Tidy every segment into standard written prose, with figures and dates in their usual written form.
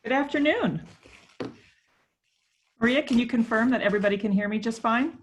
Good afternoon. Maria, can you confirm that everybody can hear me just fine?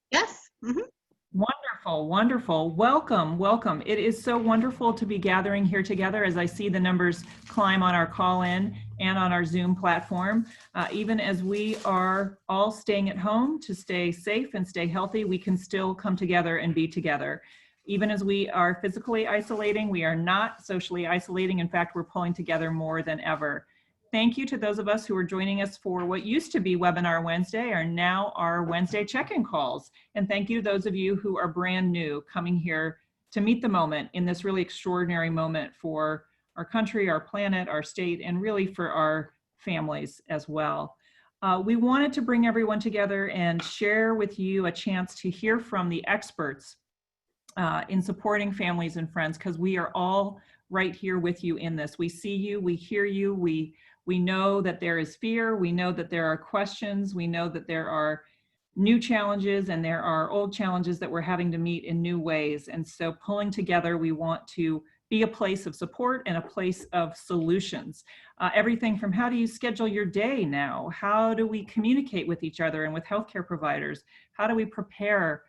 Yes. Wonderful, wonderful. Welcome, welcome. It is so wonderful to be gathering here together as I see the numbers climb on our call-in and on our Zoom platform. Even as we are all staying at home to stay safe and stay healthy, we can still come together and be together. Even as we are physically isolating, we are not socially isolating. In fact, we're pulling together more than ever. Thank you to those of us who are joining us for what used to be Webinar Wednesday are now our Wednesday check-in calls. And thank you to those of you who are brand new coming here to meet the moment in this really extraordinary moment for our country, our planet, our state, and really for our families as well. We wanted to bring everyone together and share with you a chance to hear from the experts in supporting families and friends, because we are all right here with you in this. We see you, we hear you, we know that there is fear, we know that there are questions, we know that there are new challenges and there are old challenges that we're having to meet in new ways. And so pulling together, we want to be a place of support and a place of solutions. Everything from how do you schedule your day now? How do we communicate with each other and with healthcare providers? How do we prepare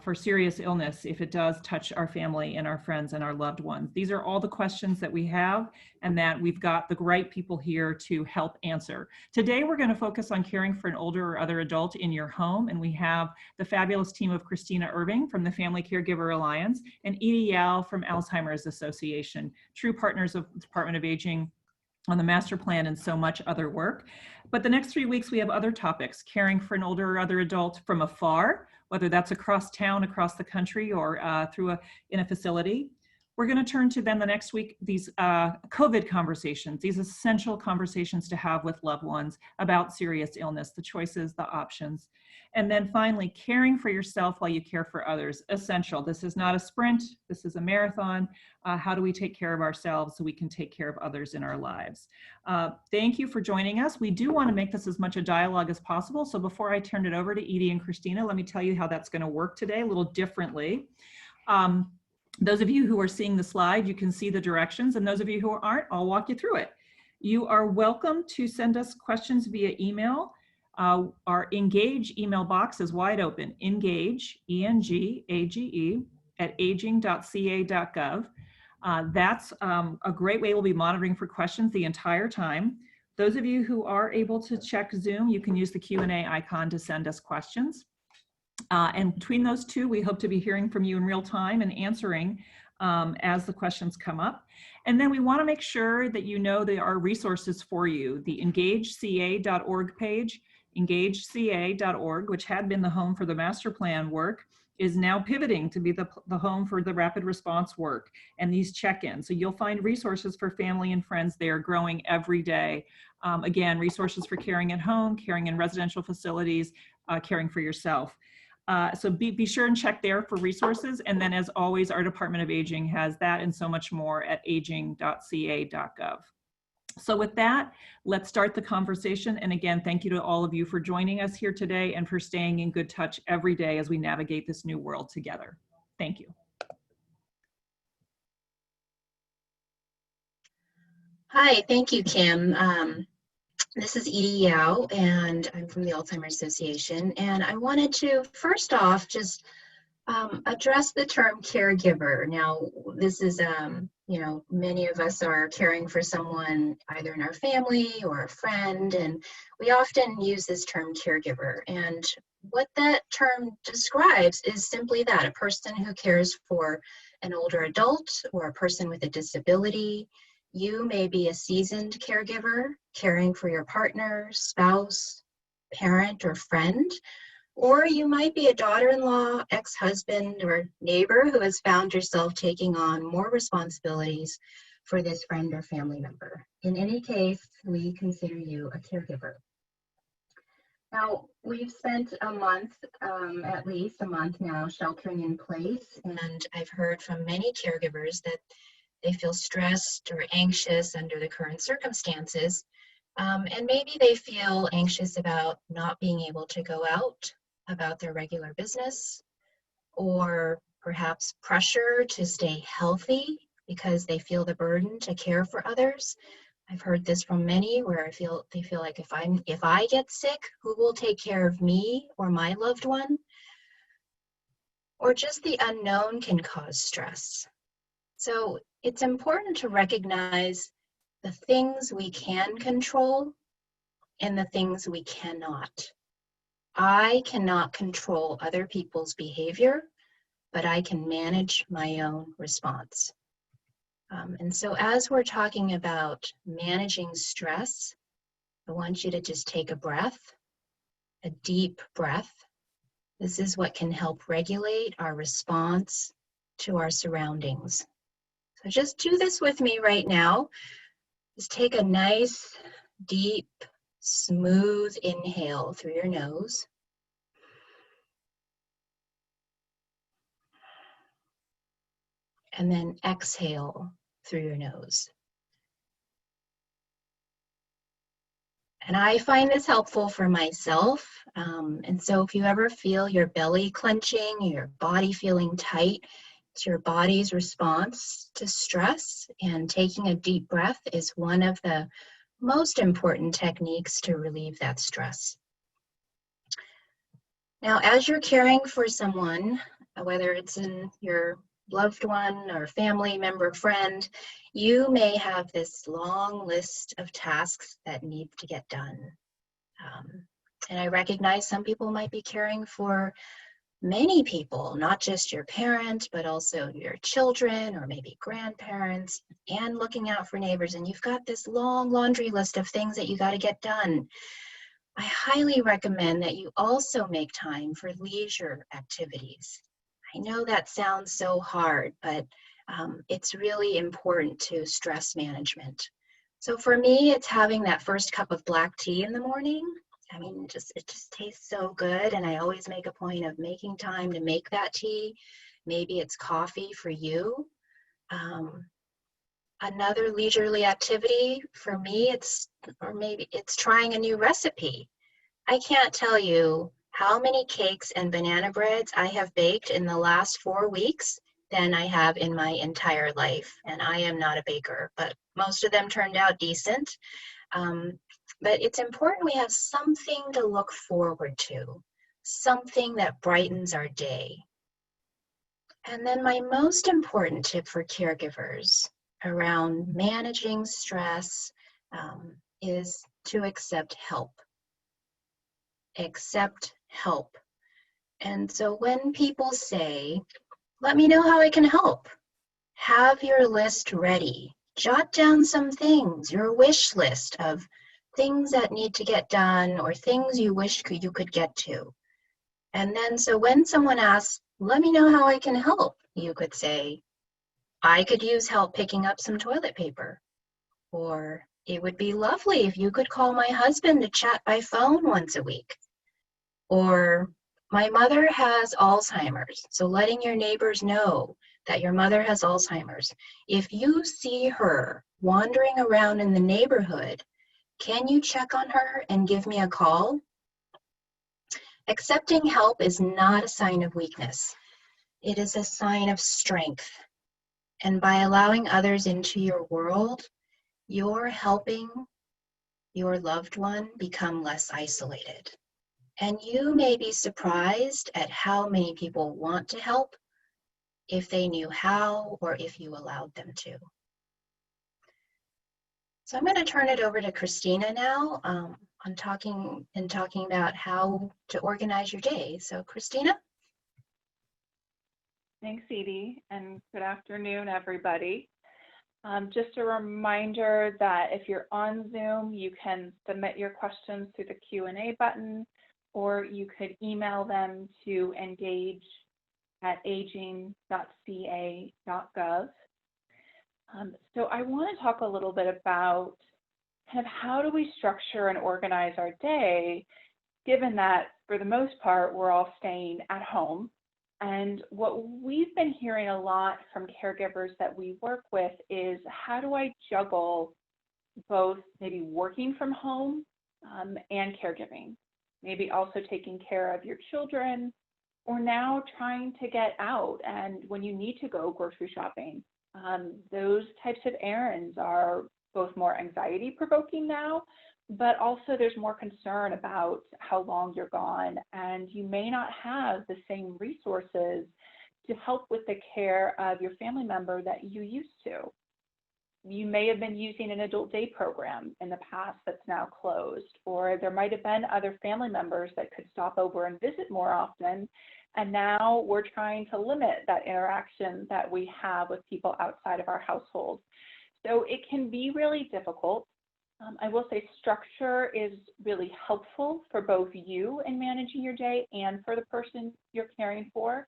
for serious illness if it does touch our family and our friends and our loved ones? These are all the questions that we have and that we've got the right people here to help answer. Today, we're going to focus on caring for an older or other adult in your home. And we have the fabulous team of Christina Irving from the Family Caregiver Alliance and Edie from Alzheimer's Association, true partners of the Department of Aging on the master plan and so much other work. But the next 3 weeks, we have other topics: caring for an older or other adult from afar, whether that's across town, across the country, or in a facility. We're going to turn to then the next week, these COVID conversations, these essential conversations to have with loved ones about serious illness, the choices, the options. And then finally, caring for yourself while you care for others, essential. This is not a sprint, this is a marathon. How do we take care of ourselves so we can take care of others in our lives? Thank you for joining us. We do want to make this as much a dialogue as possible. So before I turn it over to Edie and Christina, let me tell you how that's going to work today a little differently. Those of you who are seeing the slide, you can see the directions, and those of you who aren't, I'll walk you through it. You are welcome to send us questions via email. Our Engage email box is wide open, engage, E-N-G-A-G-E, at aging.ca.gov. That's a great way we'll be monitoring for questions the entire time. Those of you who are able to check Zoom, you can use the Q&A icon to send us questions. And between those two, we hope to be hearing from you in real time and answering as the questions come up. And then we want to make sure that you know there are resources for you. The engageca.org page, engageca.org, which had been the home for the master plan work, is now pivoting to be the home for the rapid response work and these check-ins. So you'll find resources for family and friends there growing every day. Again, resources for caring at home, caring in residential facilities, caring for yourself. So be sure and check there for resources. And then as always, our Department of Aging has that and so much more at aging.ca.gov. So with that, let's start the conversation. And again, thank you to all of you for joining us here today and for staying in good touch every day as we navigate this new world together. Thank you. Hi, thank you, Kim. This is Edie Yao, and I'm from the Alzheimer's Association. And I wanted to, first off, just address the term caregiver. Now, this is, many of us are caring for someone either in our family or a friend, and we often use this term caregiver. And what that term describes is simply that, a person who cares for an older adult or a person with a disability. You may be a seasoned caregiver, caring for your partner, spouse, parent, or friend. Or you might be a daughter-in-law, ex-husband, or neighbor who has found yourself taking on more responsibilities for this friend or family member. In any case, we consider you a caregiver. Now, we've spent a month, at least a month now, sheltering in place, and I've heard from many caregivers that they feel stressed or anxious under the current circumstances, and maybe they feel anxious about not being able to go out about their regular business, or perhaps pressure to stay healthy because they feel the burden to care for others I've heard this from many where they feel like if I get sick, who will take care of me or my loved one? Or just the unknown can cause stress. So it's important to recognize the things we can control and the things we cannot. I cannot control other people's behavior, but I can manage my own response. And so as we're talking about managing stress, I want you to just take a breath, a deep breath. This is what can help regulate our response to our surroundings. So just do this with me right now. Just take a nice, deep, smooth inhale through your nose. And then exhale through your nose. And I find this helpful for myself. And so if you ever feel your belly clenching, your body feeling tight, it's your body's response to stress. And taking a deep breath is one of the most important techniques to relieve that stress. Now, as you're caring for someone, whether it's in your loved one or family member, friend, you may have this long list of tasks that need to get done. And I recognize some people might be caring for many people, not just your parent, but also your children or maybe grandparents, and looking out for neighbors. And you've got this long laundry list of things that you got to get done. I highly recommend that you also make time for leisure activities. I know that sounds so hard, but it's really important to stress management. So for me, it's having that first cup of black tea in the morning. I mean, it just tastes so good, and I always make a point of making time to make that tea. Maybe it's coffee for you. Another leisurely activity for me, maybe it's trying a new recipe. I can't tell you how many cakes and banana breads I have baked in the last 4 weeks than I have in my entire life. And I am not a baker, but most of them turned out decent. But it's important we have something to look forward to, something that brightens our day. And then my most important tip for caregivers around managing stress is to accept help. Accept help. And so when people say, let me know how I can help, have your list ready. Jot down some things, your wish list of things that need to get done or things you wish you could get to. And then so when someone asks, let me know how I can help, you could say, I could use help picking up some toilet paper. Or it would be lovely if you could call my husband to chat by phone once a week. Or my mother has Alzheimer's, so letting your neighbors know that your mother has Alzheimer's. If you see her wandering around in the neighborhood, can you check on her and give me a call? Accepting help is not a sign of weakness. It is a sign of strength. And by allowing others into your world, you're helping your loved one become less isolated. And you may be surprised at how many people want to help if they knew how or if you allowed them to. So I'm going to turn it over to Christina now on talking about how to organize your day. So Christina? Thanks, Edie, and good afternoon, everybody. Just a reminder that if you're on Zoom, you can submit your questions through the Q&A button, or you could email them to engage@aging.ca.gov. So I want to talk a little bit about kind of how do we structure and organize our day, given that for the most part, we're all staying at home. And what we've been hearing a lot from caregivers that we work with is, how do I juggle both maybe working from home and caregiving? Maybe also taking care of your children, or now trying to get out and when you need to go grocery shopping. Those types of errands are both more anxiety provoking now, but also there's more concern about how long you're gone, and you may not have the same resources to help with the care of your family member that you used to. You may have been using an adult day program in the past that's now closed, or there might have been other family members that could stop over and visit more often, and now we're trying to limit that interaction that we have with people outside of our household. So it can be really difficult. I will say structure is really helpful for both you in managing your day and for the person you're caring for.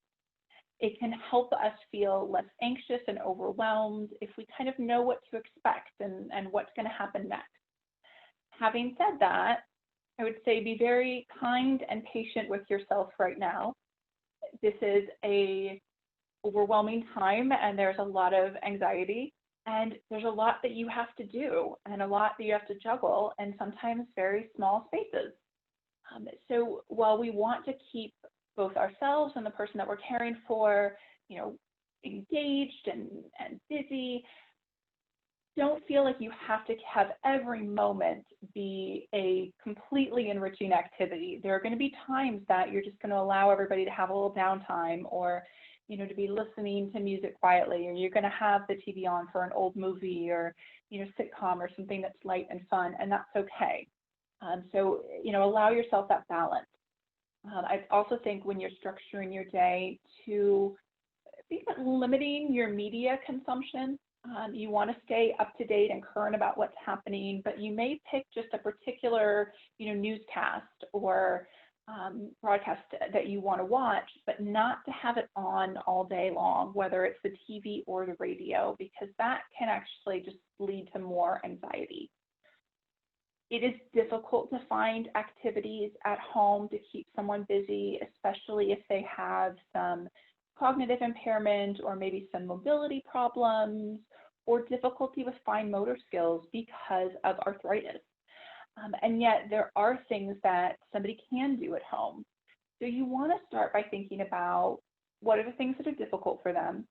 It can help us feel less anxious and overwhelmed if we kind of know what to expect and what's going to happen next. Having said that, I would say be very kind and patient with yourself right now. This is a overwhelming time, and there's a lot of anxiety, and there's a lot that you have to do and a lot that you have to juggle, and sometimes very small spaces. So while we want to keep both ourselves and the person that we're caring for, engaged and busy, don't feel like you have to have every moment be a completely enriching activity. There are going to be times that you're just going to allow everybody to have a little downtime, or to be listening to music quietly, or you're going to have the TV on for an old movie or sitcom or something that's light and fun, and that's okay. So allow yourself that balance. I also think when you're structuring your day to think about limiting your media consumption. You want to stay up to date and current about what's happening, but you may pick just a particular newscast or broadcast that you want to watch, but not to have it on all day long, whether it's the TV or the radio, because that can actually just lead to more anxiety. It is difficult to find activities at home to keep someone busy, especially if they have some cognitive impairment or maybe some mobility problems or difficulty with fine motor skills because of arthritis. And yet there are things that somebody can do at home. So you want to start by thinking about what are the things that are difficult for them,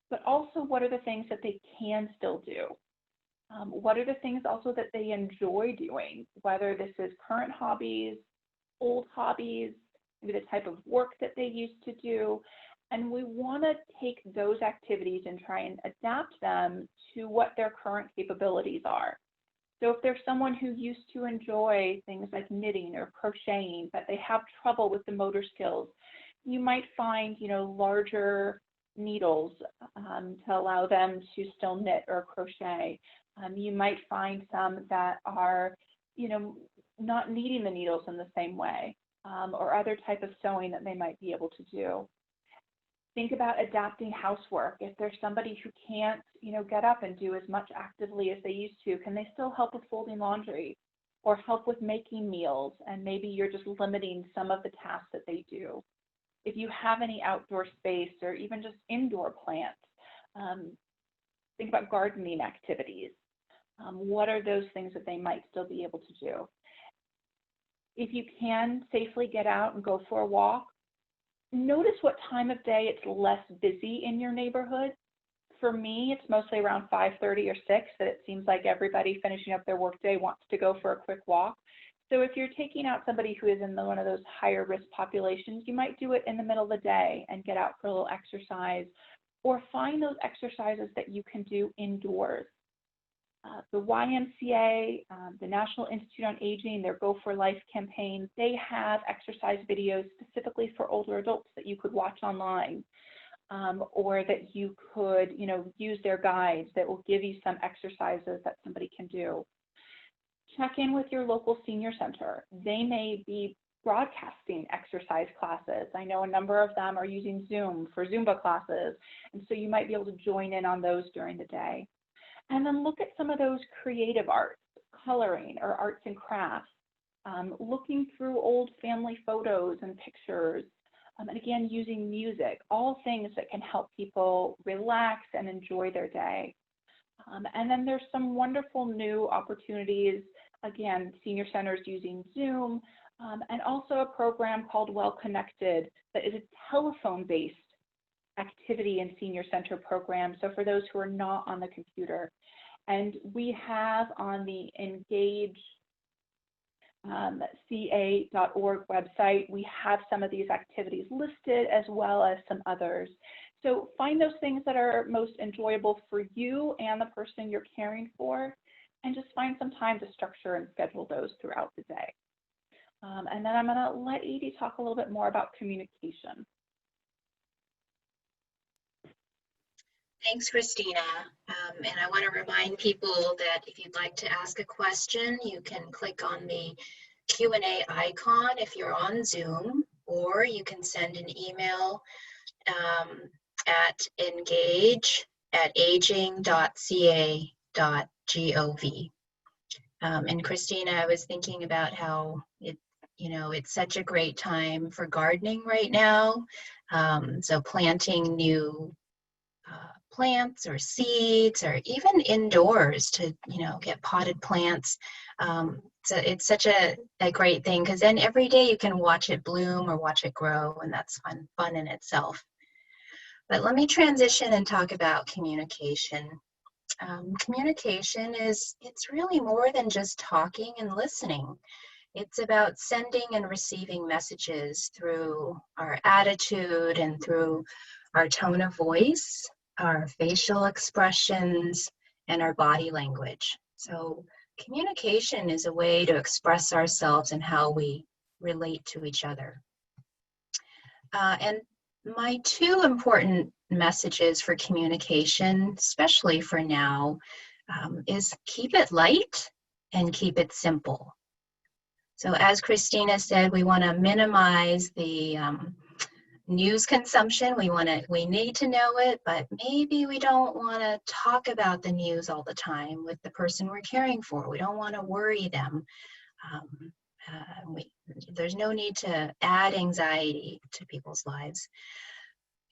but also what are the things that they can still do. What are the things also that they enjoy doing, whether this is current hobbies, old hobbies, maybe the type of work that they used to do. And we want to take those activities and try and adapt them to what their current capabilities are. So if there's someone who used to enjoy things like knitting or crocheting, but they have trouble with the motor skills, you might find, larger needles to allow them to still knit or crochet. You might find some that are, not needing the needles in the same way, or other type of sewing that they might be able to do. Think about adapting housework. If there's somebody who can't, get up and do as much actively as they used to, can they still help with folding laundry or help with making meals? And maybe you're just limiting some of the tasks that they do. If you have any outdoor space or even just indoor plants, think about gardening activities. What are those things that they might still be able to do? If you can safely get out and go for a walk, notice what time of day it's less busy in your neighborhood. For me, it's mostly around 5:30 or 6 that it seems like everybody finishing up their workday wants to go for a quick walk. So if you're taking out somebody who is in one of those higher risk populations, you might do it in the middle of the day and get out for a little exercise, or find those exercises that you can do indoors. The YMCA, the National Institute on Aging, their Go for Life campaign, they have exercise videos specifically for older adults that you could watch online, or that you could, use their guides that will give you some exercises that somebody can do. Check in with your local senior center. They may be broadcasting exercise classes. I know a number of them are using Zoom for Zumba classes, and so you might be able to join in on those during the day. And then look at some of those creative arts, coloring or arts and crafts, looking through old family photos and pictures, and again, using music, all things that can help people relax and enjoy their day. And then there's some wonderful new opportunities, again, senior centers using Zoom, and also a program called Well Connected that is a telephone-based activity and senior center program. So for those who are not on the computer, And we have on the Engage ca.org website, we have some of these activities listed as well as some others. So find those things that are most enjoyable for you and the person you're caring for, and just find some time to structure and schedule those throughout the day. And then I'm going to let Edie talk a little bit more about communication. Thanks, Christina. And I want to remind people that if you'd like to ask a question, you can click on the Q&A icon if you're on Zoom, or you can send an email at engage@aging.ca.gov. And Christina, I was thinking about how it's such a great time for gardening right now. So planting new plants or seeds, or even indoors to get potted plants. So it's such a great thing, because then every day you can watch it bloom or watch it grow, and that's fun in itself. But let me transition and talk about communication. Communication it's really more than just talking and listening. It's about sending and receiving messages through our attitude and through our tone of voice, our facial expressions, and our body language. So communication is a way to express ourselves and how we relate to each other. And my two important messages for communication, especially for now, is keep it light and keep it simple. So as Christina said, we want to minimize the news consumption. We need to know it, but maybe we don't want to talk about the news all the time with the person we're caring for. We don't want to worry them. There's no need to add anxiety to people's lives.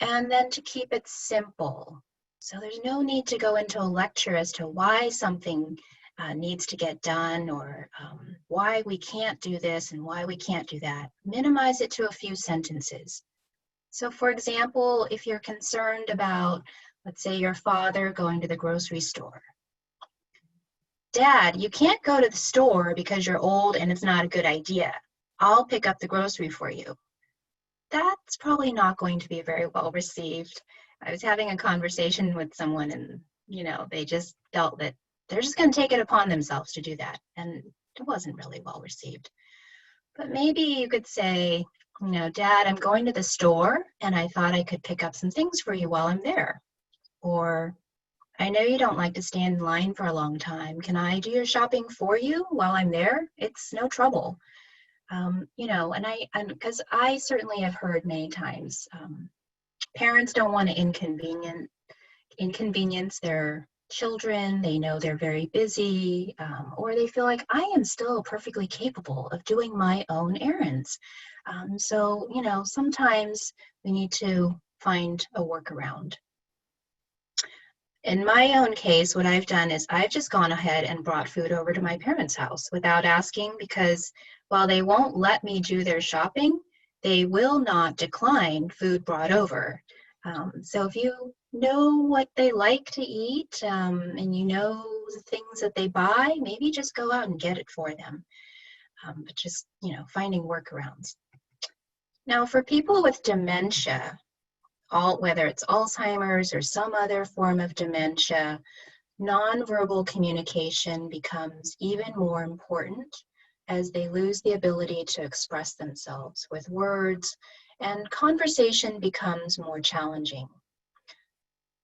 And then to keep it simple. So there's no need to go into a lecture as to why something needs to get done, or why we can't do this and why we can't do that. Minimize it to a few sentences. So for example, if you're concerned about, let's say, your father going to the grocery store. Dad, you can't go to the store because you're old and it's not a good idea. I'll pick up the grocery for you. That's probably not going to be very well received. I was having a conversation with someone, and they just felt that they're just going to take it upon themselves to do that, and it wasn't really well received. But maybe you could say, Dad, I'm going to the store and I thought I could pick up some things for you while I'm there. Or, I know you don't like to stand in line for a long time. Can I do your shopping for you while I'm there? It's no trouble. And because I certainly have heard many times, parents don't want to inconvenience their children. They know they're very busy, or they feel like I am still perfectly capable of doing my own errands. So sometimes we need to find a workaround. In my own case, what I've done is I've just gone ahead and brought food over to my parents' house without asking, because while they won't let me do their shopping, they will not decline food brought over. So if you know what they like to eat, and you know the things that they buy, maybe just go out and get it for them. But just, finding workarounds. Now, for people with dementia, whether it's Alzheimer's or some other form of dementia, nonverbal communication becomes even more important as they lose the ability to express themselves with words, and conversation becomes more challenging.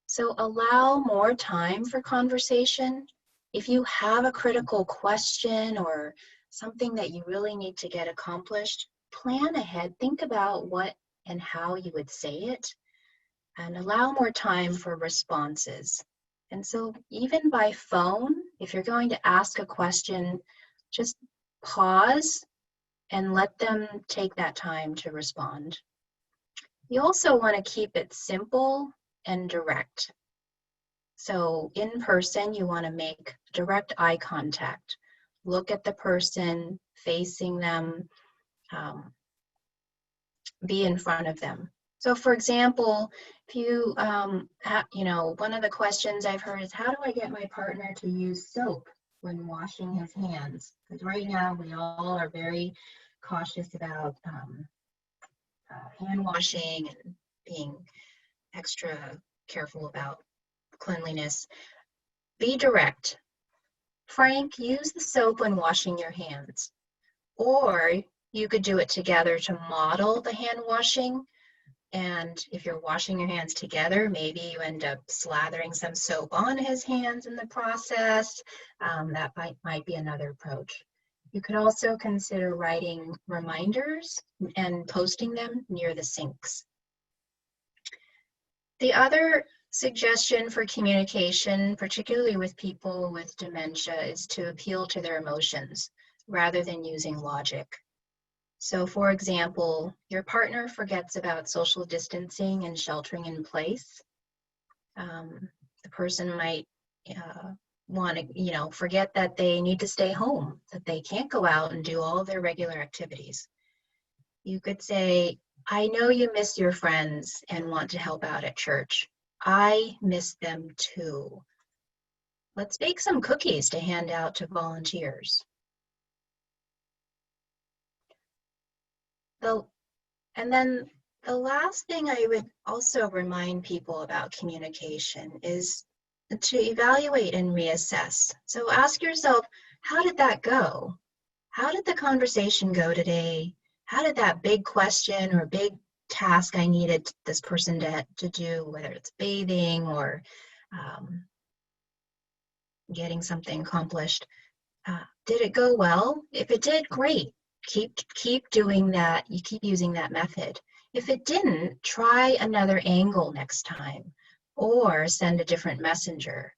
So allow more time for conversation. If you have a critical question or something that you really need to get accomplished, plan ahead, think about what and how you would say it, and allow more time for responses. And so even by phone, if you're going to ask a question, just pause and let them take that time to respond. You also want to keep it simple and direct. So in person, you want to make direct eye contact. Look at the person, facing them, be in front of them. So for example, If you, one of the questions I've heard is, how do I get my partner to use soap when washing his hands? Because right now we all are very cautious about hand washing and being extra careful about cleanliness. Be direct. Frank, use the soap when washing your hands. Or you could do it together to model the hand washing. And if you're washing your hands together, maybe you end up slathering some soap on his hands in the process. That might be another approach. You could also consider writing reminders and posting them near the sinks. The other suggestion for communication, particularly with people with dementia, is to appeal to their emotions rather than using logic. So for example, your partner forgets about social distancing and sheltering in place. The person might want to, forget that they need to stay home, that they can't go out and do all of their regular activities. You could say, I know you miss your friends and want to help out at church. I miss them too. Let's bake some cookies to hand out to volunteers. And then the last thing I would also remind people about communication is to evaluate and reassess. So ask yourself, how did that go? How did the conversation go today? How did that big question or big task I needed this person to do, whether it's bathing or getting something accomplished, did it go well? If it did, great. Keep doing that. You keep using that method. If it didn't, try another angle next time or send a different messenger.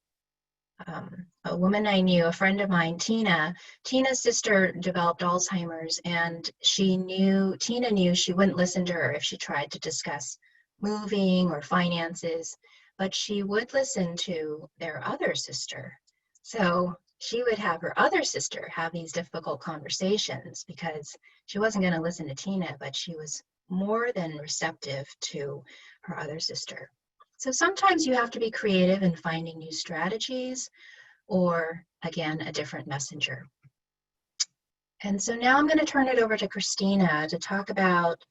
A woman I knew, a friend of mine, Tina's sister developed Alzheimer's, and Tina knew she wouldn't listen to her if she tried to discuss moving or finances, but she would listen to their other sister. So she would have her other sister have these difficult conversations because she wasn't going to listen to Tina, but she was more than receptive to her other sister. So sometimes you have to be creative in finding new strategies or, again, a different messenger. And so now I'm going to turn it over to Christina to talk about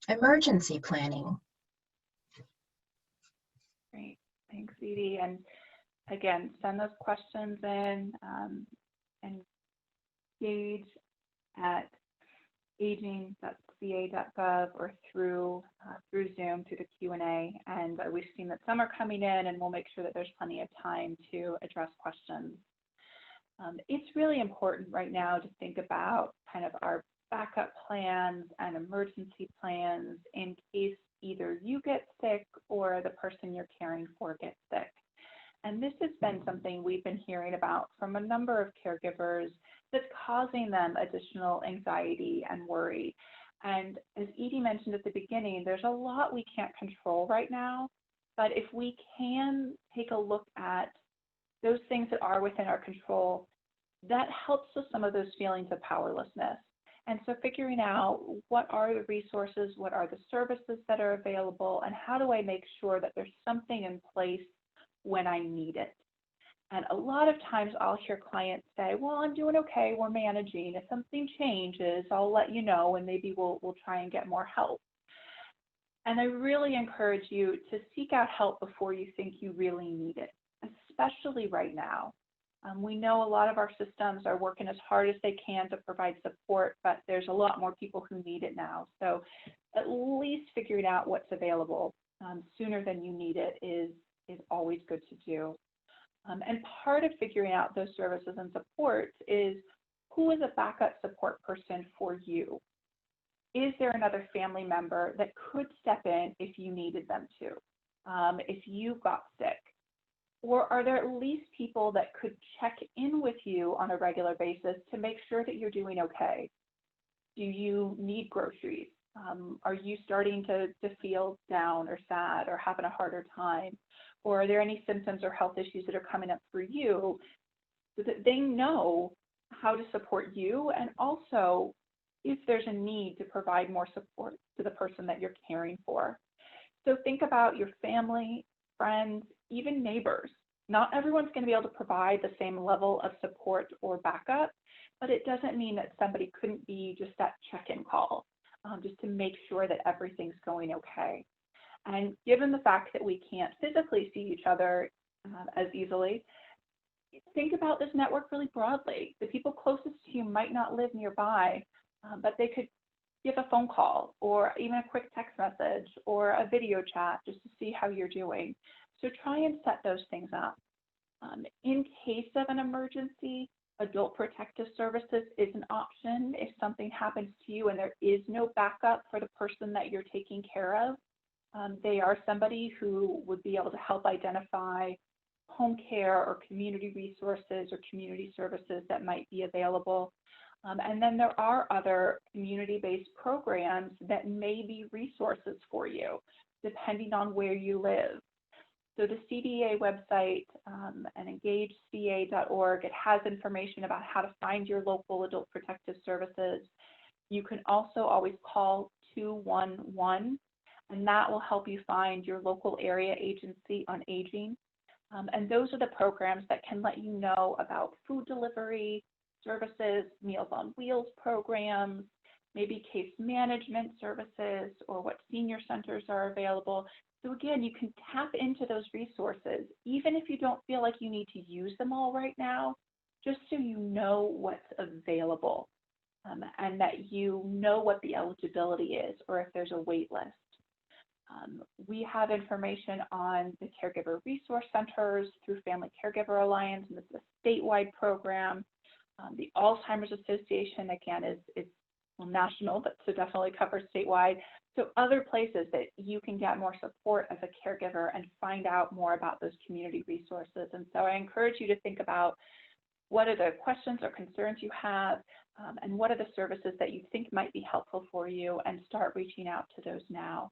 emergency planning. Great, thanks, Edie. And again, send those questions in and engage at aging.ca.gov or through Zoom, through the Q&A. And we've seen that some are coming in, and we'll make sure that there's plenty of time to address questions. It's really important right now to think about kind of our backup plans and emergency plans in case either you get sick or the person you're caring for gets sick. And this has been something we've been hearing about from a number of caregivers that's causing them additional anxiety and worry. And as Edie mentioned at the beginning, there's a lot we can't control right now, but if we can take a look at those things that are within our control, that helps with some of those feelings of powerlessness. And so figuring out what are the resources, what are the services that are available, and how do I make sure that there's something in place when I need it. And a lot of times I'll hear clients say, well, I'm doing okay, we're managing. If something changes, I'll let you know, and maybe we'll try and get more help. And I really encourage you to seek out help before you think you really need it, especially right now. We know a lot of our systems are working as hard as they can to provide support, but there's a lot more people who need it now. So at least figuring out what's available sooner than you need it is always good to do. And part of figuring out those services and supports is, who is a backup support person for you? Is there another family member that could step in if you needed them to, if you got sick? Or are there at least people that could check in with you on a regular basis to make sure that you're doing okay? Do you need groceries? Are you starting to feel down or sad or having a harder time? Or are there any symptoms or health issues that are coming up for you so that they know how to support you, and also if there's a need to provide more support to the person that you're caring for? So think about your family, friends, even neighbors. Not everyone's going to be able to provide the same level of support or backup, but it doesn't mean that somebody couldn't be just that check-in call, just to make sure that everything's going okay. And given the fact that we can't physically see each other as easily, think about this network really broadly. The people closest to you might not live nearby, but they could give a phone call or even a quick text message or a video chat just to see how you're doing. So try and set those things up. In case of an emergency, Adult Protective Services is an option if something happens to you and there is no backup for the person that you're taking care of. They are somebody who would be able to help identify home care or community resources or community services that might be available. And then there are other community-based programs that may be resources for you, depending on where you live. So the CDA website and engageca.org, it has information about how to find your local adult protective services. You can also always call 211, and that will help you find your local area agency on aging. And those are the programs that can let you know about food delivery services, Meals on Wheels programs, maybe case management services, or what senior centers are available. So again, you can tap into those resources, even if you don't feel like you need to use them all right now, just so you know what's available and that you know what the eligibility is or if there's a wait list. We have information on the Caregiver Resource Centers through Family Caregiver Alliance, and this is a statewide program. The Alzheimer's Association, again, is well, national, but so definitely covers statewide. So other places that you can get more support as a caregiver and find out more about those community resources. And so I encourage you to think about what are the questions or concerns you have, and what are the services that you think might be helpful for you, and start reaching out to those now.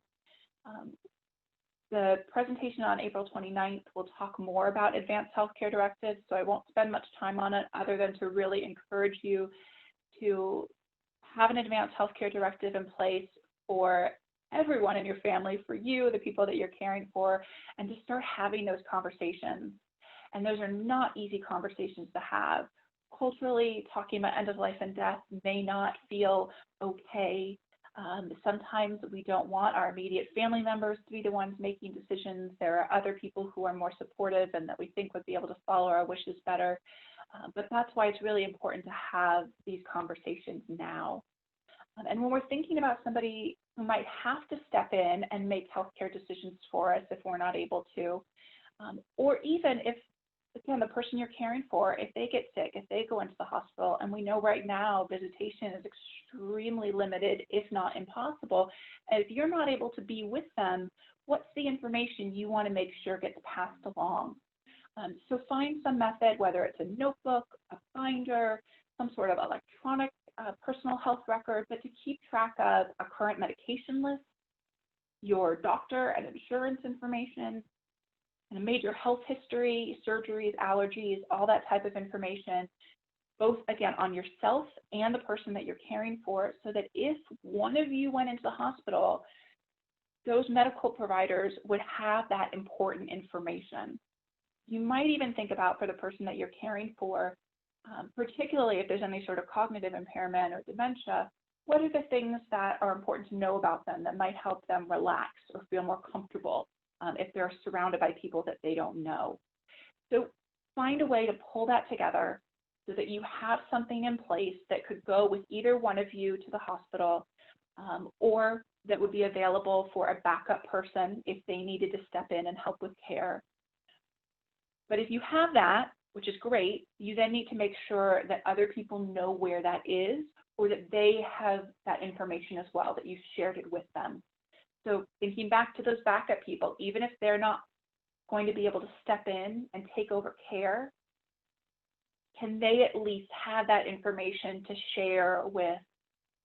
The presentation on April 29th will talk more about advanced healthcare directives, so I won't spend much time on it other than to really encourage you to have an advanced healthcare directive in place for everyone in your family, for you, the people that you're caring for, and to start having those conversations. And those are not easy conversations to have. Culturally, talking about end of life and death may not feel okay. Sometimes we don't want our immediate family members to be the ones making decisions. There are other people who are more supportive and that we think would be able to follow our wishes better. But that's why it's really important to have these conversations now. And when we're thinking about somebody who might have to step in and make healthcare decisions for us if we're not able to, or even if, again, the person you're caring for, if they get sick, if they go into the hospital, and we know right now visitation is extremely limited, if not impossible, and if you're not able to be with them, what's the information you want to make sure gets passed along? So find some method, whether it's a notebook, a binder, some sort of electronic personal health record, but to keep track of a current medication list, your doctor and insurance information, and a major health history, surgeries, allergies, all that type of information, both, again, on yourself and the person that you're caring for, so that if one of you went into the hospital, those medical providers would have that important information. You might even think about, for the person that you're caring for, particularly if there's any sort of cognitive impairment or dementia, what are the things that are important to know about them that might help them relax or feel more comfortable if they're surrounded by people that they don't know? So find a way to pull that together so that you have something in place that could go with either one of you to the hospital, or that would be available for a backup person if they needed to step in and help with care. But if you have that, which is great, you then need to make sure that other people know where that is, or that they have that information as well, that you've shared it with them. So thinking back to those backup people, even if they're not going to be able to step in and take over care, can they at least have that information to share with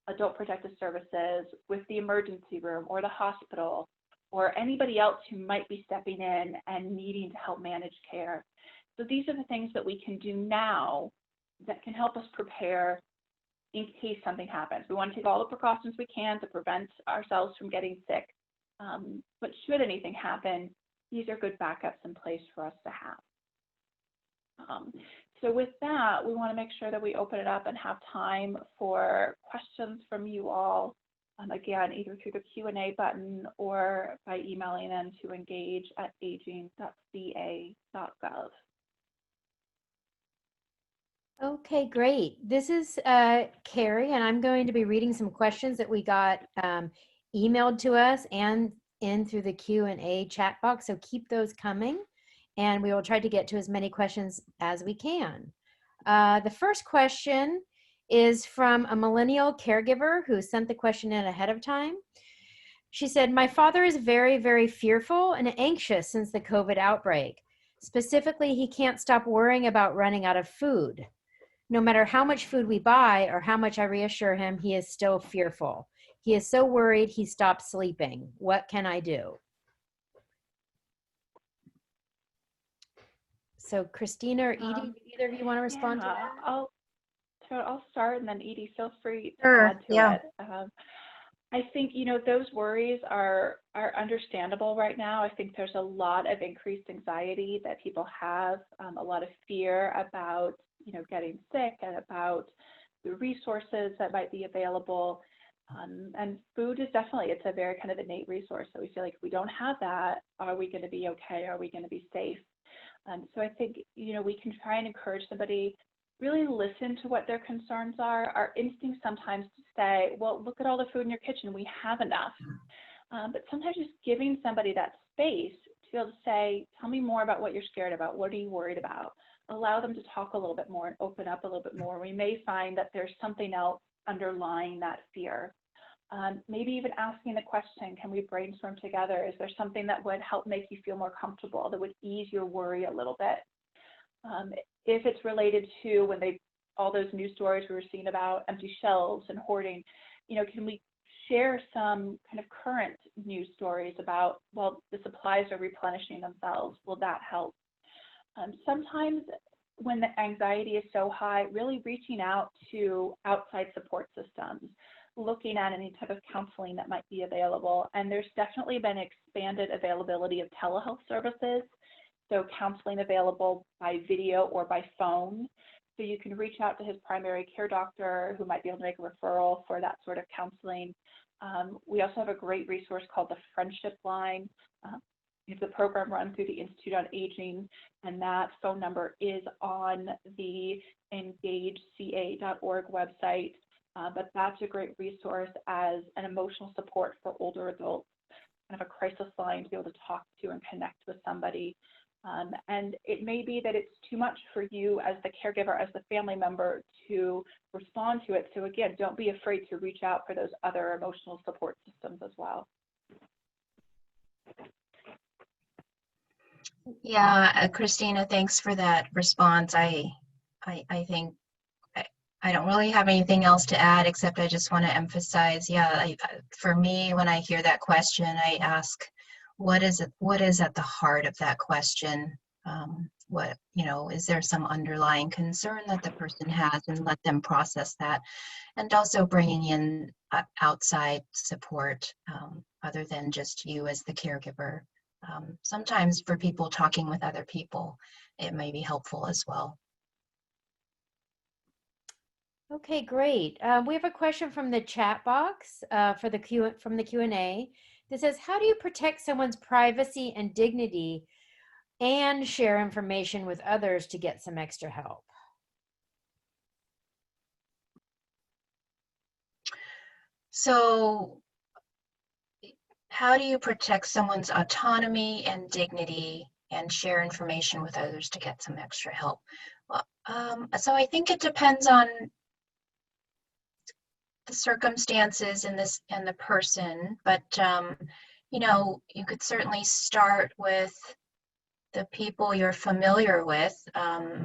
Adult Protective Services, with the emergency room or the hospital, or anybody else who might be stepping in and needing to help manage care? So these are the things that we can do now that can help us prepare in case something happens. We want to take all the precautions we can to prevent ourselves from getting sick, But should anything happen, these are good backups in place for us to have. So with that, we want to make sure that we open it up and have time for questions from you all. Again, either through the Q&A button or by emailing them to engage@aging.ca.gov. Okay, great. This is Carrie, and I'm going to be reading some questions that we got emailed to us and in through the Q&A chat box. So keep those coming, and we will try to get to as many questions as we can. The first question is from a millennial caregiver who sent the question in ahead of time. She said, "My father is very, very fearful and anxious since the COVID outbreak. Specifically, he can't stop worrying about running out of food. No matter how much food we buy or how much I reassure him, he is still fearful. He is so worried he stopped sleeping. What can I do?" So Christina or Edie, do either of you want to respond to that? I'll start, and then Edie, feel free to Sure, add to yeah. it. I think, those worries are understandable right now. I think there's a lot of increased anxiety that people have, a lot of fear about, getting sick and about the resources that might be available. And food is definitely, it's a very kind of innate resource. So we feel like if we don't have that, are we going to be okay? Are we going to be safe? So I think, we can try and encourage somebody, really listen to what their concerns are. Our instinct sometimes to say, well, look at all the food in your kitchen, we have enough. But sometimes just giving somebody that space to be able to say, tell me more about what you're scared about. What are you worried about? Allow them to talk a little bit more and open up a little bit more. We may find that there's something else underlying that fear. Maybe even asking the question, can we brainstorm together? Is there something that would help make you feel more comfortable, that would ease your worry a little bit? If it's related to all those news stories we were seeing about empty shelves and hoarding, can we share some kind of current news stories about, well, the supplies are replenishing themselves, will that help? Sometimes when the anxiety is so high, really reaching out to outside support systems, looking at any type of counseling that might be available. And there's definitely been expanded availability of telehealth services. So counseling available by video or by phone. So you can reach out to his primary care doctor who might be able to make a referral for that sort of counseling. We also have a great resource called the Friendship Line. It's a program run through the Institute on Aging, and that phone number is on the engageca.org website. But that's a great resource as an emotional support for older adults, kind of a crisis line to be able to talk to and connect with somebody. And it may be that it's too much for you as the caregiver, as the family member to respond to it. So again, don't be afraid to reach out for those other emotional support systems as well. Yeah, Christina, thanks for that response. I think I don't really have anything else to add, except I just want to emphasize, for me, when I hear that question, I ask, what is at the heart of that question? Is there some underlying concern that the person has, and let them process that, and also bringing in outside support other than just you as the caregiver. Sometimes for people talking with other people, it may be helpful as well. Okay, great. We have a question from the chat box from the Q&A that says, how do you protect someone's privacy and dignity and share information with others to get some extra help? So how do you protect someone's autonomy and dignity and share information with others to get some extra help? Well, so I think it depends on the circumstances and the person, but you could certainly start with the people you're familiar with.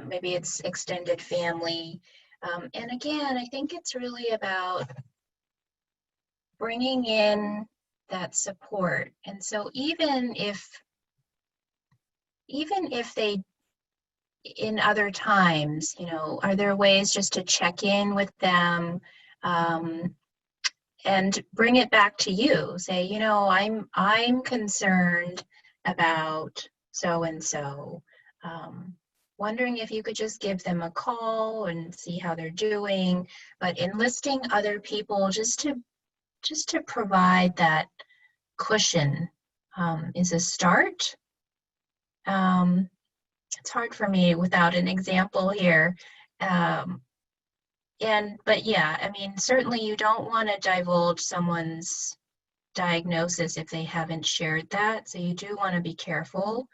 Maybe it's extended family, and again, I think it's really about bringing in that support. And so even if they, in other times, are there ways just to check in with them, and bring it back to you. Say, you know, I'm concerned about so and so. Wondering if you could just give them a call and see how they're doing, but enlisting other people just to provide that cushion is a start. It's hard for me without an example here. But yeah, I mean, certainly you don't want to divulge someone's diagnosis if they haven't shared that. So you do want to be careful.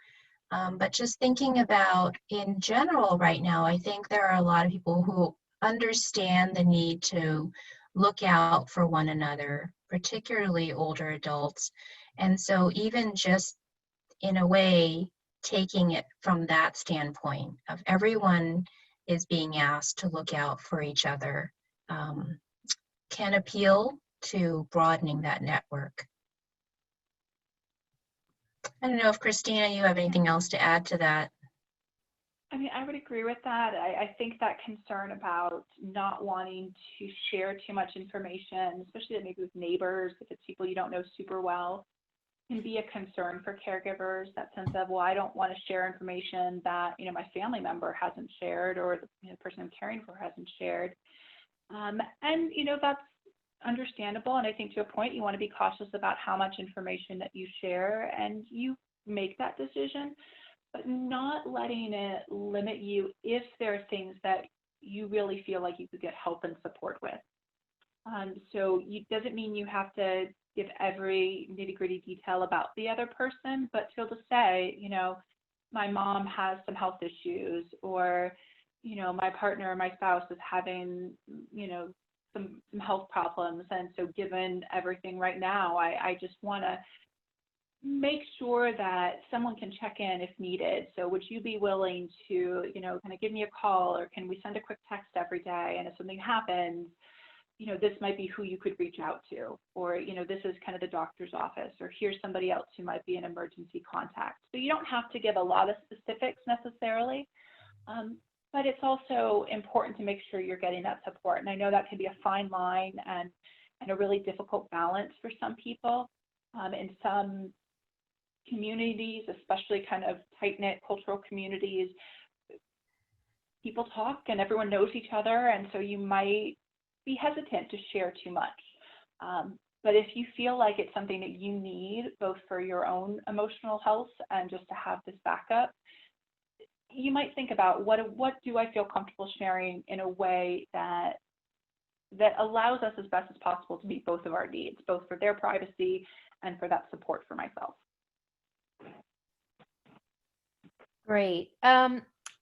But just thinking about in general right now, I think there are a lot of people who understand the need to look out for one another, particularly older adults. And so even just in a way, taking it from that standpoint of everyone is being asked to look out for each other can appeal to broadening that network. I don't know if Christina, you have anything else to add to that? I mean, I would agree with that. I think that concern about not wanting to share too much information, especially maybe with neighbors, if it's people you don't know super well, can be a concern for caregivers. That sense of, well, I don't want to share information that, you know, my family member hasn't shared or the person I'm caring for hasn't shared. And, you know, that's understandable. And I think to a point, you want to be cautious about how much information that you share, and you make that decision, but not letting it limit you if there are things that you really feel like you could get help and support with. So it doesn't mean you have to give every nitty-gritty detail about the other person, but to be able to say, you know, my mom has some health issues, or, you know, my partner or my spouse is having, you know, some health problems. And so given everything right now, I just want to make sure that someone can check in if needed. So would you be willing to, you know, kind of give me a call, or can we send a quick text every day? And if something happens, you know, this might be who you could reach out to, or, you know, this is kind of the doctor's office, or here's somebody else who might be an emergency contact. So you don't have to give a lot of specifics necessarily, but it's also important to make sure you're getting that support. And I know that can be a fine line and a really difficult balance for some people. In some communities, especially kind of tight-knit cultural communities, people talk and everyone knows each other, and so you might be hesitant to share too much. But if you feel like it's something that you need, both for your own emotional health and just to have this backup, you might think about what do I feel comfortable sharing in a way that allows us as best as possible to meet both of our needs, both for their privacy and for that support for myself. Great.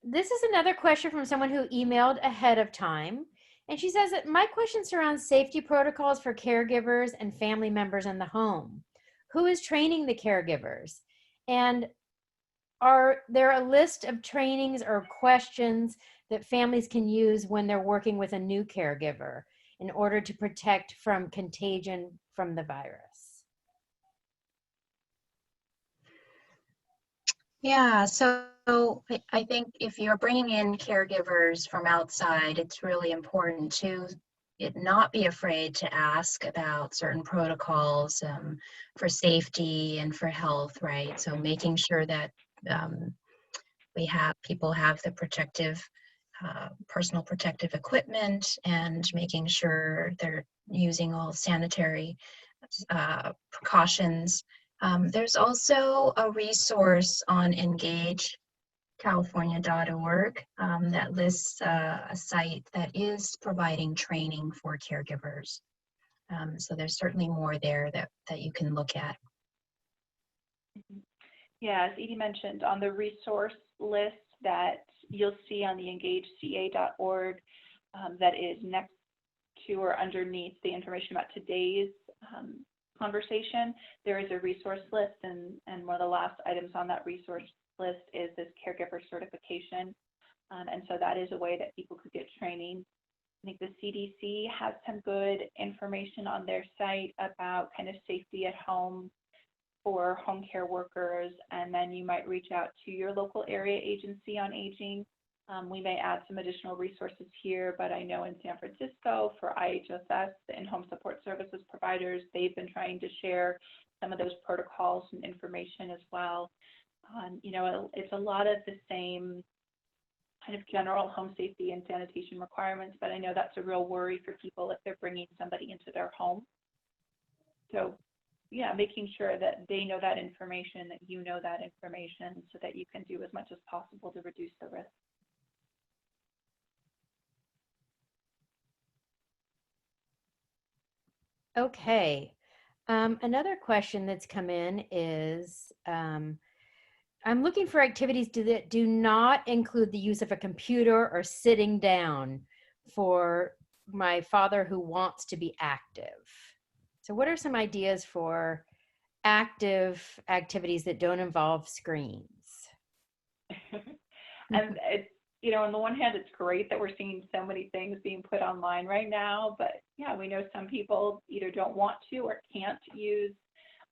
This is another question from someone who emailed ahead of time. And she says that my question surrounds safety protocols for caregivers and family members in the home. Who is training the caregivers? And are there a list of trainings or questions that families can use when they're working with a new caregiver in order to protect from contagion from the virus? Yeah, so I think if you're bringing in caregivers from outside, it's really important to not be afraid to ask about certain protocols for safety and for health, right? So making sure that people have the protective, personal protective equipment, and making sure they're using all sanitary precautions. There's also a resource on engagecalifornia.org that lists a site that is providing training for caregivers. So there's certainly more there that you can look at. Yeah, as Edie mentioned, on the resource list that you'll see on the engageca.org, that is next to or underneath the information about today's conversation, there is a resource list, and one of the last items on that resource list is this Caregiver Certification. And so that is a way that people could get training. I think the CDC has some good information on their site about kind of safety at home for home care workers, and then you might reach out to your local area agency on aging We may add some additional resources here, but I know in San Francisco for IHSS, the in-home support services providers, they've been trying to share some of those protocols and information as well. You know, it's a lot of the same kind of general home safety and sanitation requirements, but I know that's a real worry for people if they're bringing somebody into their home. So yeah, making sure that they know that information, that you know that information, so that you can do as much as possible to reduce the risk. Okay. Another question that's come in is, I'm looking for activities that do not include the use of a computer or sitting down for my father who wants to be active. So what are some ideas for active activities that don't involve screens? And it's, you know, on the one hand, it's great that we're seeing so many things being put online right now, but yeah, we know some people either don't want to or can't use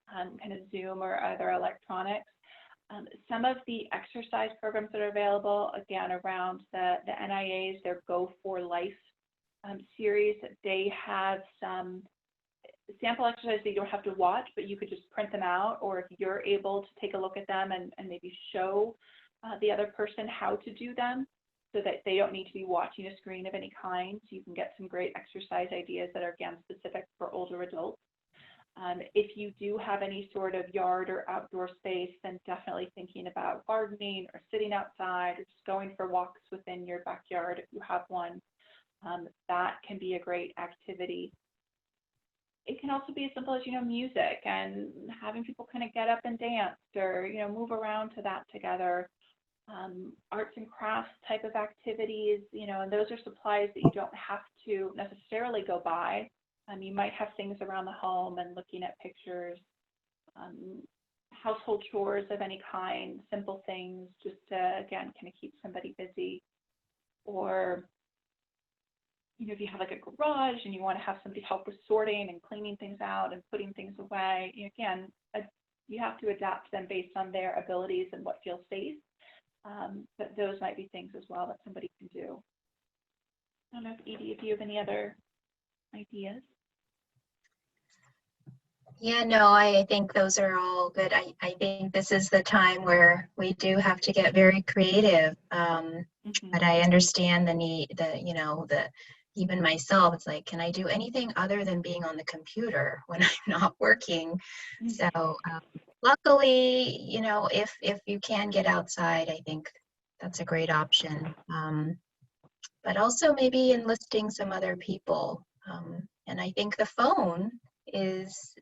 kind of Zoom or other electronics. Some of the exercise programs that are available, again, around the NIA's, their Go for Life series, they have some sample exercises that you don't have to watch, but you could just print them out, or if you're able to take a look at them and maybe show the other person how to do them so that they don't need to be watching a screen of any kind. So you can get some great exercise ideas that are, again, specific for older adults. If you do have any sort of yard or outdoor space, then definitely thinking about gardening or sitting outside or just going for walks within your backyard if you have one. That can be a great activity. It can also be as simple as, you know, music and having people kind of get up and dance or, you know, move around to that together. Arts and crafts type of activities, you know, and those are supplies that you don't have to necessarily go buy. You might have things around the home and looking at pictures, household chores of any kind, simple things just to, again, kind of keep somebody busy. Or, you know, if you have like a garage and you want to have somebody help with sorting and cleaning things out and putting things away, you know, again, you have to adapt them based on their abilities and what feels safe. But those might be things as well that somebody can do. I don't know if Edie, if you have any other ideas. Yeah, no, I think those are all good. I think this is the time where we do have to get very creative. But I understand the need, you know, even myself, it's like, can I do anything other than being on the computer when I'm not working? So luckily, you know, if you can get outside, I think that's a great option. But also maybe enlisting some other people. And I think the phone is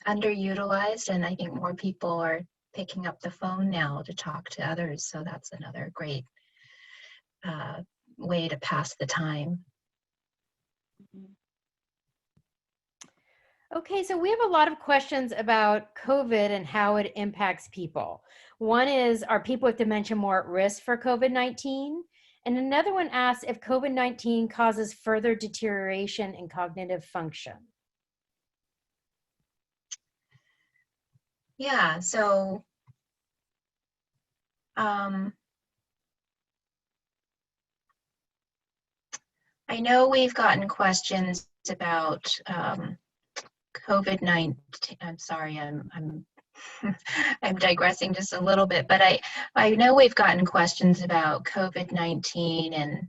underutilized, and I think more people are picking up the phone now to talk to others. So that's another great way to pass the time. Okay, so we have a lot of questions about COVID and how it impacts people. One is, are people with dementia more at risk for COVID-19? And another one asks if COVID-19 causes further deterioration in cognitive function. Yeah, so I know we've gotten questions about COVID-19. I'm sorry, I'm I'm digressing just a little bit, but I know we've gotten questions about COVID-19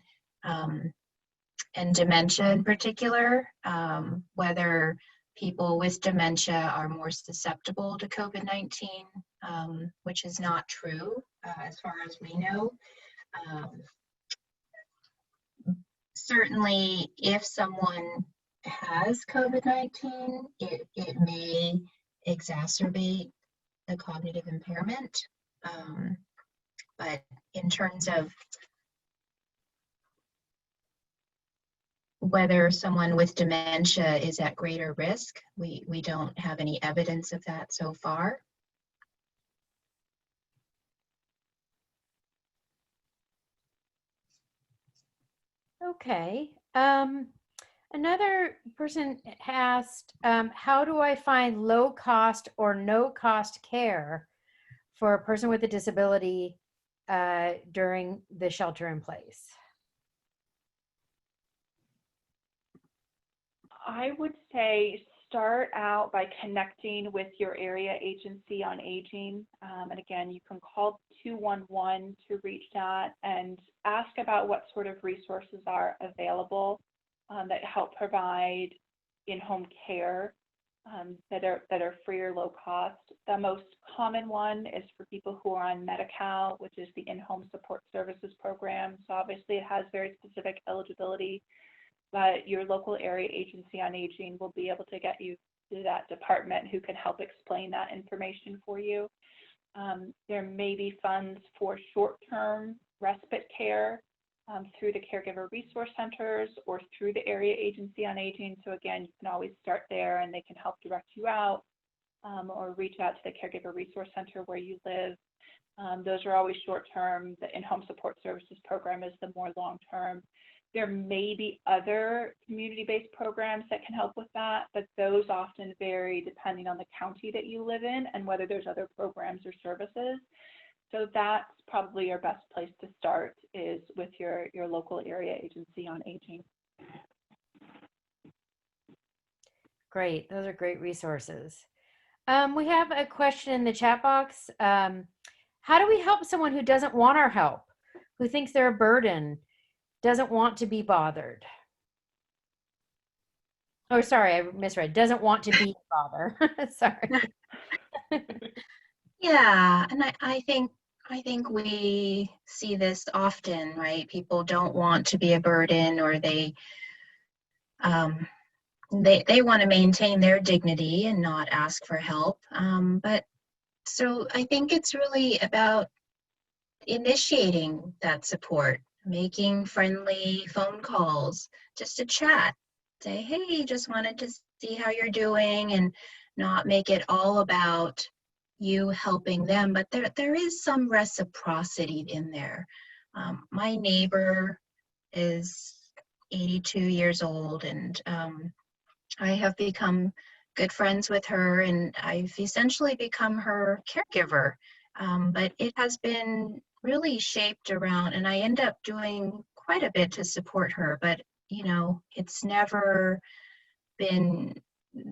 and dementia in particular, whether people with dementia are more susceptible to COVID-19, which is not true as far as we know. Certainly, if someone has COVID-19, it may exacerbate the cognitive impairment. But in terms of whether someone with dementia is at greater risk, we don't have any evidence of that so far. Okay. Another person asked, how do I find low cost or no cost care for a person with a disability during the shelter in place? I would say start out by connecting with your area agency on aging. And again, you can call 211 to reach that and ask about what sort of resources are available that help provide in-home care that are free or low cost. The most common one is for people who are on Medi-Cal, which is the in-home support services program. So obviously it has very specific eligibility, but your local area agency on aging will be able to get you to that department who can help explain that information for you. There may be funds for short-term respite care through the Caregiver Resource Centers or through the area agency on aging. So again, you can always start there and they can help direct you out or reach out to the Caregiver Resource Center where you live. Those are always short-term. The in-home support services program is the more long-term. There may be other community-based programs that can help with that, but those often vary depending on the county that you live in and whether there's other programs or services. So that's probably your best place to start, is with your local area agency on aging. Great, those are great resources. We have a question in the chat box. How do we help someone who doesn't want our help, who thinks they're a burden, doesn't want to be bothered? Oh, sorry, I misread. Doesn't want to be bothered. Sorry. Yeah, and I think we see this often, right? People don't want to be a burden, or they want to maintain their dignity and not ask for help. But so I think it's really about initiating that support, making friendly phone calls, just to chat, say, hey, just wanted to see how you're doing, and not make it all about you helping them, but there is some reciprocity in there. My neighbor is 82 years old, and I have become good friends with her, and I've essentially become her caregiver. But it has been really shaped around, and I end up doing quite a bit to support her, but it's never been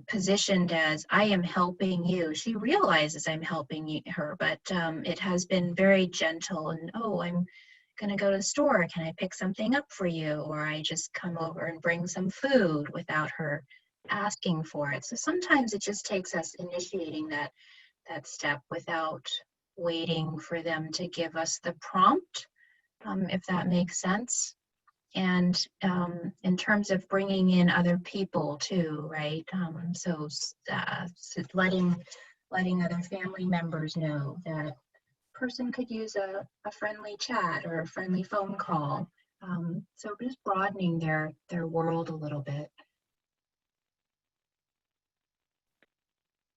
positioned as I am helping you. She realizes I'm helping her, but it has been very gentle, and oh, I'm gonna go to the store, can I pick something up for you? Or I just come over and bring some food without her asking for it. So sometimes it just takes us initiating that step without waiting for them to give us the prompt, if that makes sense. And in terms of bringing in other people too, right? So letting other family members know that person could use a friendly chat or a friendly phone call. So just broadening their world a little bit.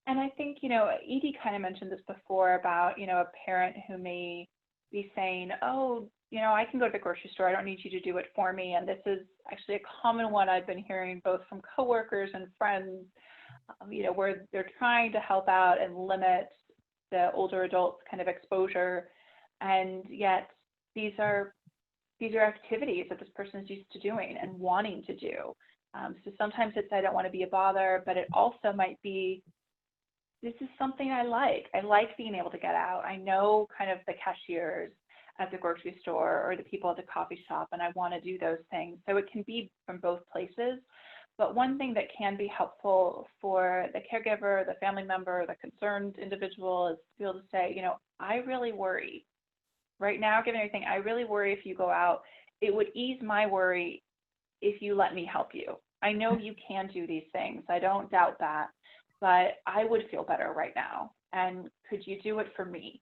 And I think, Edie kind of mentioned this before about, a parent who may be saying, oh, I can go to the grocery store. I don't need you to do it for me. And this is actually a common one I've been hearing both from coworkers and friends, where they're trying to help out and limit the older adults' kind of exposure. And yet these are activities that this person is used to doing and wanting to do. So sometimes it's, I don't want to be a bother, but it also might be, this is something I like. I like being able to get out. I know kind of the cashiers at the grocery store or the people at the coffee shop, and I want to do those things. So it can be from both places. But one thing that can be helpful for the caregiver, the family member, the concerned individual is to be able to say, I really worry. Right now, given everything, I really worry if you go out. It would ease my worry if you let me help you. I know you can do these things. I don't doubt that. But I would feel better right now. And could you do it for me?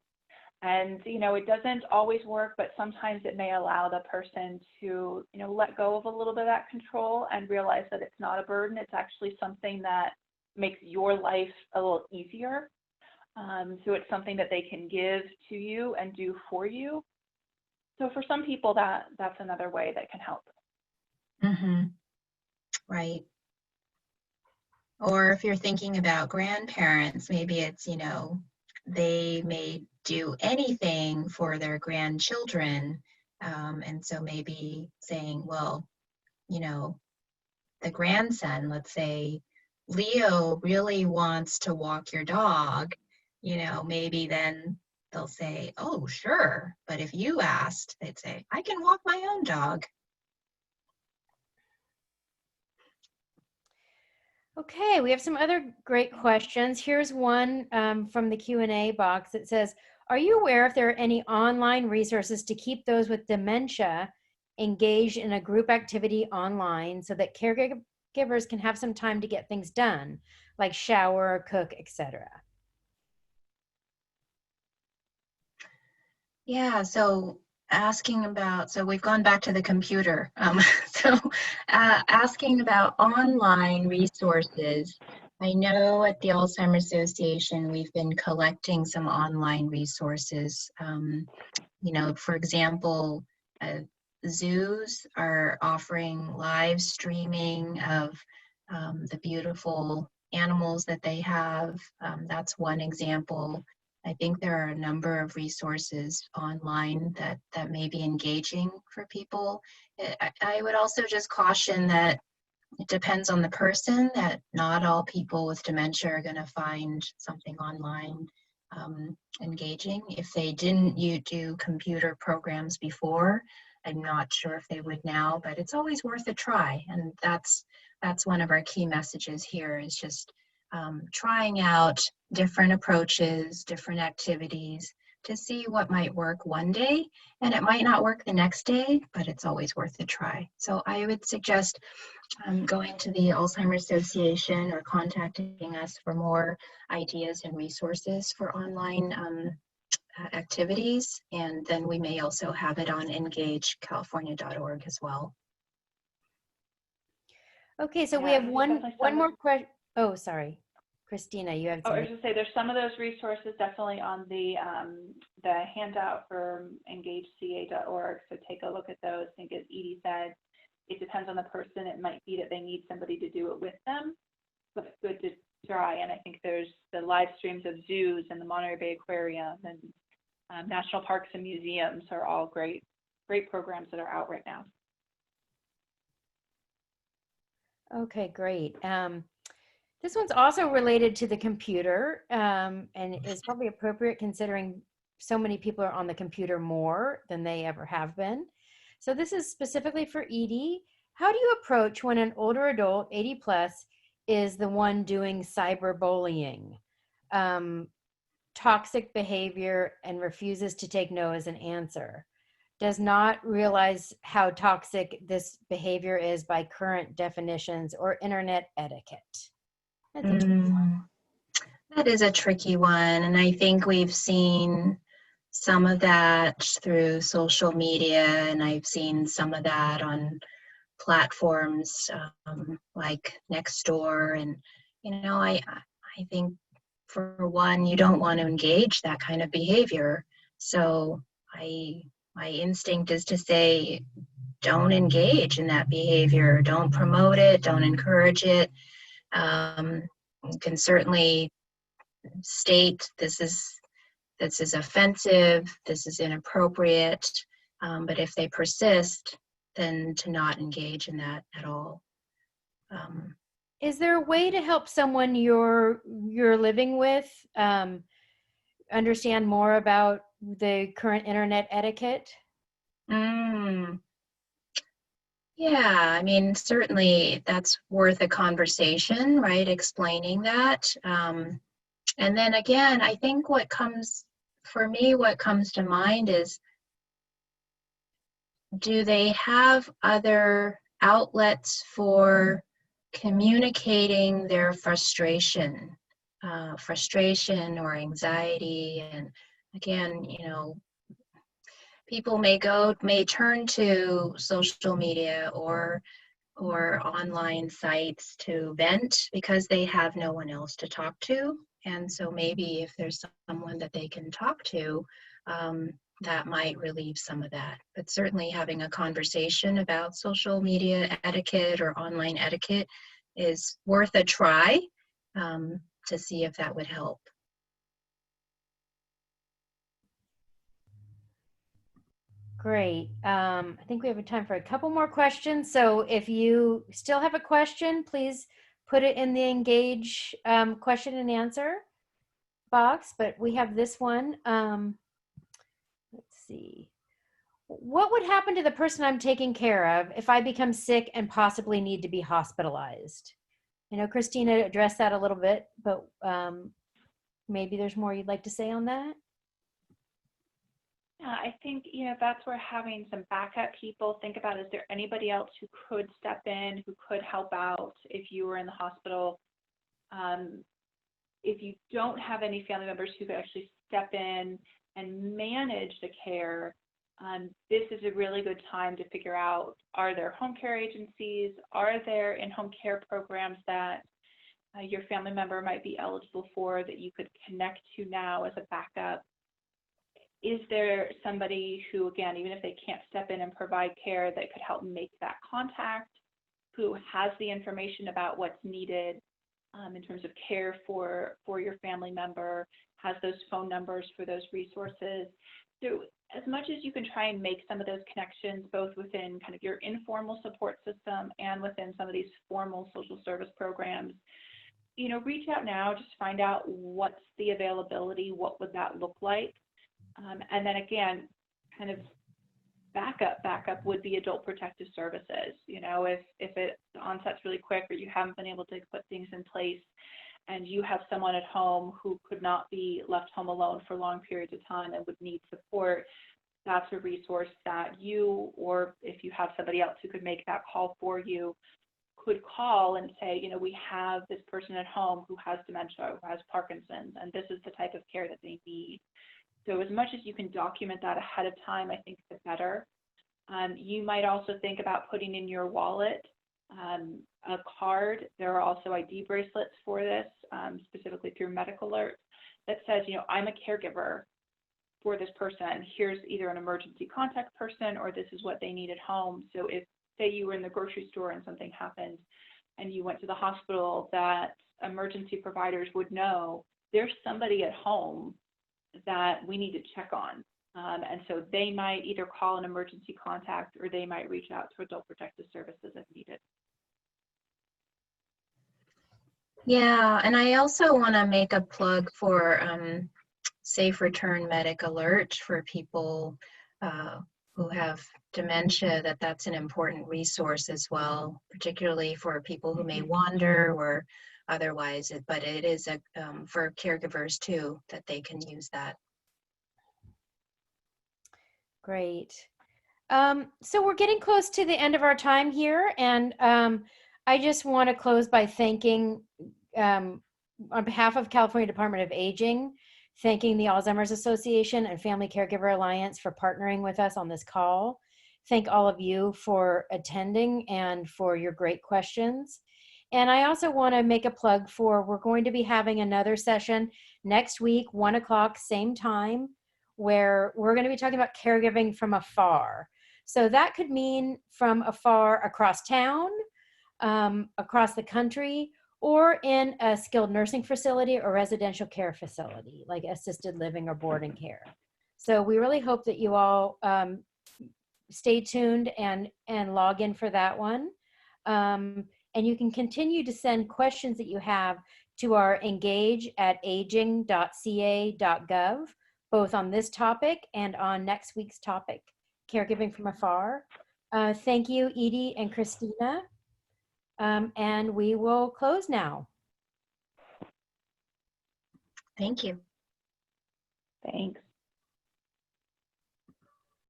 And, it doesn't always work, but sometimes it may allow the person to, let go of a little bit of that control and realize that it's not a burden. It's actually something that makes your life a little easier. So it's something that they can give to you and do for you. So for some people, that's another way that can help. Mm-hmm. Right. Or if you're thinking about grandparents, maybe it's, they may do anything for their grandchildren. And so maybe saying, well, you know, the grandson, let's say Leo really wants to walk your dog, you know, maybe then they'll say, oh, sure. But if you asked, they'd say, I can walk my own dog. Okay, we have some other great questions. Here's one from the Q&A box. It says, are you aware if there are any online resources to keep those with dementia engaged in a group activity online so that caregivers can have some time to get things done, like shower, cook, etc.? Yeah, so asking about, so we've gone back to the computer. Asking about online resources. I know at the Alzheimer's Association, we've been collecting some online resources. You know, for example, zoos are offering live streaming of the beautiful animals that they have. That's one example. I think there are a number of resources online that may be engaging for people. I would also just caution that it depends on the person, that not all people with dementia are going to find something online engaging. If they didn't do computer programs before, I'm not sure if they would now, but it's always worth a try. And that's one of our key messages here, is just trying out different approaches, different activities to see what might work one day, and it might not work the next day, but it's always worth a try. So I would suggest going to the Alzheimer's Association or contacting us for more ideas and resources for online activities. And then we may also have it on engagecalifornia.org as well. Okay, so we Yeah, have there's one definitely more question. Oh, sorry. Christina, you have Oh, I was something. going to say, there's some of those resources definitely on the handout for engageca.org. So take a look at those. I think, as Edie said, it depends on the person. It might be that they need somebody to do it with them, but it's good to try. And I think there's the live streams of zoos and the Monterey Bay Aquarium and national parks and museums are all great programs that are out right now. Okay, great. This one's also related to the computer and is probably appropriate considering so many people are on the computer more than they ever have been. So this is specifically for Edie. How do you approach when an older adult, 80 plus, is the one doing cyberbullying, toxic behavior, and refuses to take no as an answer? Does not realize how toxic this behavior is by current definitions or internet etiquette? That's a tricky one. That is a tricky one, and I think we've seen some of that through social media, and I've seen some of that on platforms like Nextdoor. And you know, I think, for one, you don't want to engage that kind of behavior. So my instinct is to say, don't engage in that behavior, don't promote it, don't encourage it. You can certainly state this is offensive, this is inappropriate, but if they persist, then to not engage in that at all. Is there a way to help someone you're living with understand more about the current internet etiquette? Yeah, I mean, certainly that's worth a conversation, right? Explaining that. And then again, I think what comes to mind is, do they have other outlets for communicating their frustration or anxiety? And again, you know, people may turn to social media or online sites to vent because they have no one else to talk to. And so maybe if there's someone that they can talk to, that might relieve some of that. But certainly having a conversation about social media etiquette or online etiquette is worth a try, to see if that would help. Great. I think we have time for a couple more questions. So if you still have a question, please put it in the Engage question and answer box. But we have this one. Let's see. What would happen to the person I'm taking care of if I become sick and possibly need to be hospitalized? I know Christina addressed that a little bit, but maybe there's more you'd like to say on that? Yeah, I think, that's where having some backup people, think about, is there anybody else who could step in, who could help out if you were in the hospital? If you don't have any family members who could actually step in and manage the care, this is a really good time to figure out, are there home care agencies? Are there in-home care programs that your family member might be eligible for that you could connect to now as a backup? Is there somebody who, again, even if they can't step in and provide care, that could help make that contact, who has the information about what's needed in terms of care for your family member, has those phone numbers for those resources? So as much as you can try and make some of those connections, both within kind of your informal support system and within some of these formal social service programs, reach out now, just find out what's the availability, what would that look like? And then again, kind of backup would be adult protective services. If the onset's really quick or you haven't been able to put things in place and you have someone at home who could not be left home alone for long periods of time and would need support, that's a resource that you, or if you have somebody else who could make that call for you, could call and say, we have this person at home who has dementia, who has Parkinson's, and this is the type of care that they need. So as much as you can document that ahead of time, I think the better. You might also think about putting in your wallet a card. There are also ID bracelets for this, specifically through Medical Alert, that says, I'm a caregiver for this person. Here's either an emergency contact person or this is what they need at home. So if, say, you were in the grocery store and something happened and you went to the hospital, that emergency providers would know there's somebody at home that we need to check on. And so they might either call an emergency contact or they might reach out to adult protective services if needed. Yeah, and I also want to make a plug for Safe Return Medic Alert for people who have dementia, that's an important resource as well, particularly for people who may wander or otherwise, but it is for caregivers too, that they can use that. Great. So we're getting close to the end of our time here, and I just want to close by thanking, on behalf of California Department of Aging, thanking the Alzheimer's Association and Family Caregiver Alliance for partnering with us on this call. Thank all of you for attending and for your great questions. And I also want to make a plug for, we're going to be having another session next week, 1 o'clock, same time, where we're going to be talking about caregiving from afar. So that could mean from afar across town, across the country, or in a skilled nursing facility or residential care facility, like assisted living or boarding care. So we really hope that you all stay tuned and log in for that one. And you can continue to send questions that you have to our engage@aging.ca.gov, both on this topic and on next week's topic, caregiving from afar. Thank you, Edie and Christina. And we will close now. Thank you. Thanks.